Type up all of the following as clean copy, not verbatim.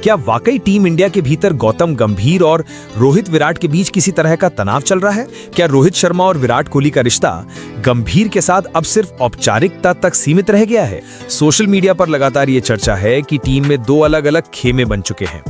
क्या वाकई team India के भीतर गौतम गंभीर और रोहित विराट के बीच किसी तरह का तनाव चल रहा है? क्या रोहित शर्मा और विराट कोहली का रिश्ता गंभीर के साथ अब सिर्फ औपचारिकता तक सीमित रह गया है? सोशल मीडिया पर लगातार ये चर्चा है कि टीम में दो अलग अलग खेमे बन चुके हैं।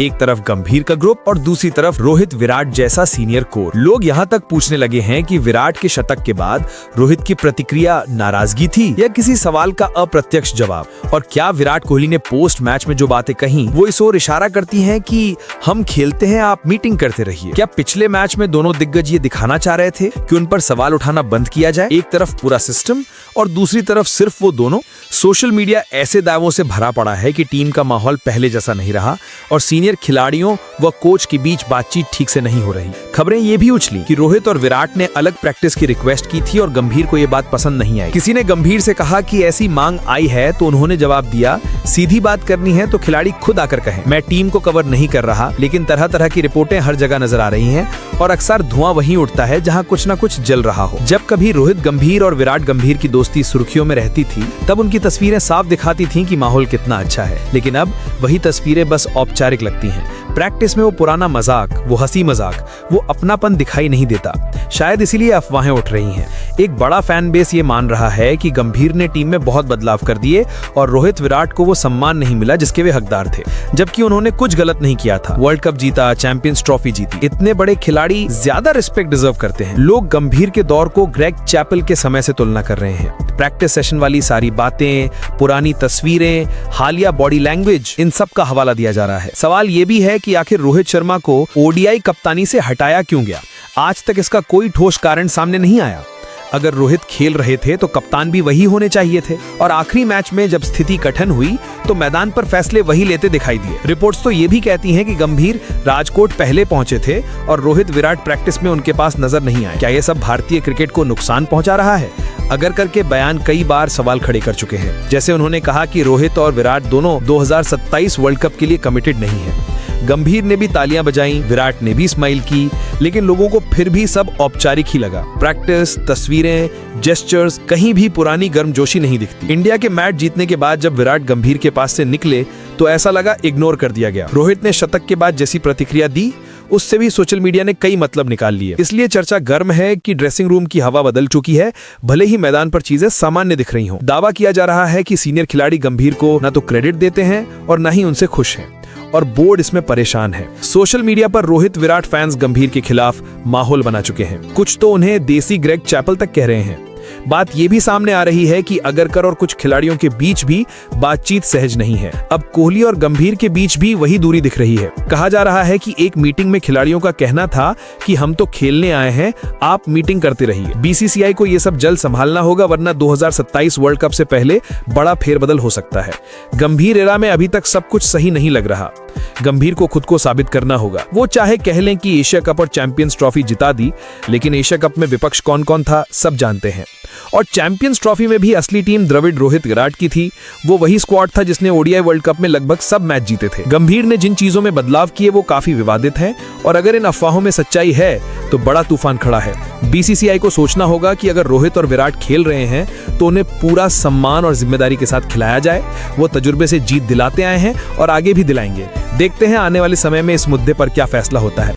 एक तरफ गंभीर का ग्रुप और दूसरी तरफ रोहित विराट जैसा सीनियर कोर। लोग यहाँ तक पूछने लगे हैं कि विराट के शतक के बाद रोहित की प्रतिक्रिया नाराजगी थी या किसी सवाल का अप्रत्यक्ष जवाब, और क्या विराट कोहली ने पोस्ट मैच में जो बातें कही वो इस ओर इशारा करती हैं कि हम खेलते हैं, आप मीटिंग करते रहिए। क्या पिछले मैच में दोनों दिग्गज ये दिखाना चाह रहे थे कि उन पर सवाल उठाना बंद किया जाए? एक तरफ पूरा सिस्टम और दूसरी तरफ सिर्फ वो दोनों। सोशल मीडिया ऐसे दावों से भरा पड़ा है कि टीम का माहौल पहले जैसा नहीं रहा और सीनियर खिलाड़ियों व कोच के बीच बातचीत ठीक से नहीं हो रही। खबरें ये भी उछली कि रोहित और विराट ने अलग प्रैक्टिस की रिक्वेस्ट की थी और गंभीर को ये बात पसंद नहीं आई। किसी ने गंभीर से कहा कि ऐसी मांग आई है तो उन्होंने जवाब दिया, सीधी बात करनी है तो खिलाड़ी खुद आकर कहें। मैं टीम को कवर नहीं कर रहा, लेकिन तरह तरह की रिपोर्टें हर जगह नजर आ रही हैं और अक्सर धुआं वहीं उठता है जहां कुछ न कुछ जल रहा हो। जब कभी रोहित गंभीर और विराट गंभीर की दोस्ती सुर्खियों में रहती थी तब उनकी तस्वीरें साफ दिखाती थीं कि माहौल कितना अच्छा है, लेकिन अब वही तस्वीरें बस औपचारिक लगती हैं। प्रैक्टिस में वो पुराना मजाक, वो हंसी मजाक, वो अपनापन दिखाई नहीं देता। शायद इसीलिए अफवाहें उठ रही हैं। एक बड़ा फैन बेस ये मान रहा है कि गंभीर ने टीम में बहुत बदलाव कर दिए और रोहित विराट को वो सम्मान नहीं मिला जिसके वे हकदार थे, जबकि उन्होंने कुछ गलत नहीं किया था। वर्ल्ड कप जीता, चैंपियंस ट्रॉफी जीती। इतने बड़े खिलाड़ी ज्यादा रिस्पेक्ट डिजर्व करते हैं। लोग गंभीर के दौर को ग्रेग चैपल के समय से तुलना कर रहे हैं। प्रैक्टिस सेशन वाली सारी बातें, पुरानी तस्वीरें, हालिया बॉडी लैंग्वेज, इन सब का हवाला दिया जा रहा है। सवाल ये भी है कि आखिर रोहित शर्मा को ओडीआई कप्तानी से हटाया क्यों गया? आज तक इसका कोई ठोस कारण सामने नहीं आया। अगर रोहित खेल रहे थे तो कप्तान भी वही होने चाहिए थे, और आखिरी मैच में जब स्थिति कठिन हुई तो मैदान पर फैसले वही लेते दिखाई दिए। रिपोर्ट्स तो ये भी कहती हैं कि गंभीर राजकोट पहले पहुंचे थे और रोहित विराट प्रैक्टिस में उनके पास नजर नहीं आए। क्या ये सब भारतीय क्रिकेट को नुकसान पहुंचा रहा है? अगर करके बयान कई बार सवाल खड़े कर चुके हैं। जैसे उन्होंने कहा कि रोहित और विराट दोनों 2027 वर्ल्ड कप के लिए कमिटेड नहीं है। गंभीर ने भी तालियां बजाई, विराट ने भी स्माइल की, लेकिन लोगों को फिर भी सब औपचारिक ही लगा। प्रैक्टिस, तस्वीरें, जेस्चर्स, कहीं भी पुरानी गर्मजोशी नहीं दिखती। इंडिया के मैच जीतने के बाद जब विराट गंभीर के पास से निकले तो ऐसा लगा इग्नोर कर दिया गया। रोहित ने शतक के बाद जैसी प्रतिक्रिया दी उससे भी सोशल मीडिया ने कई मतलब निकाल लिए। इसलिए चर्चा गर्म है कि ड्रेसिंग रूम की हवा बदल चुकी है, भले ही मैदान पर चीजें सामान्य दिख रही हों। दावा किया जा रहा है कि सीनियर खिलाड़ी गंभीर को न तो क्रेडिट देते हैं और न ही उनसे खुश हैं, और बोर्ड इसमें परेशान है। सोशल मीडिया पर रोहित विराट फैंस गंभीर के खिलाफ माहौल बना चुके हैं। कुछ तो उन्हें देसी ग्रेग चैपल तक कह रहे हैं। बात ये भी सामने आ रही है कि अगरकर और कुछ खिलाड़ियों के बीच भी बातचीत सहज नहीं है। अब कोहली और गंभीर के बीच भी वही दूरी दिख रही है। कहा जा रहा है कि एक मीटिंग में खिलाड़ियों का कहना था कि हम तो खेलने आए हैं, आप मीटिंग करते रहिए। बीसीसीआई को ये सब जल्द संभालना होगा, वरना 2027 वर्ल्ड कप से पहले बड़ा फेरबदल हो सकता है। गंभीर एरा में अभी तक सब कुछ सही नहीं लग रहा। गंभीर को खुद को साबित करना होगा। वो चाहे कह लें कि एशिया कप और चैंपियंस ट्रॉफी जिता दी, लेकिन एशिया कप में विपक्ष कौन कौन था सब जानते हैं। और चैंपियंस ट्रॉफी में भी असली टीम द्रविड़, रोहित, विराट की थी। वो वही स्क्वाड था जिसने ओडीआई वर्ल्ड कप में लगभग सब मैच जीते थे। गंभीर ने जिन चीजों में बदलाव किए वो काफी विवादित हैं, और अगर इन अफवाहों में सच्चाई है तो बड़ा तूफान खड़ा है। बीसीसीआई को सोचना होगा कि अगर रोहित और विराट खेल रहे हैं तो उन्हें पूरा सम्मान और जिम्मेदारी के साथ खिलाया जाए। वो तजुर्बे से जीत दिलाते आए हैं और आगे भी दिलाएंगे। देखते हैं आने वाले समय में इस मुद्दे पर क्या फैसला होता है।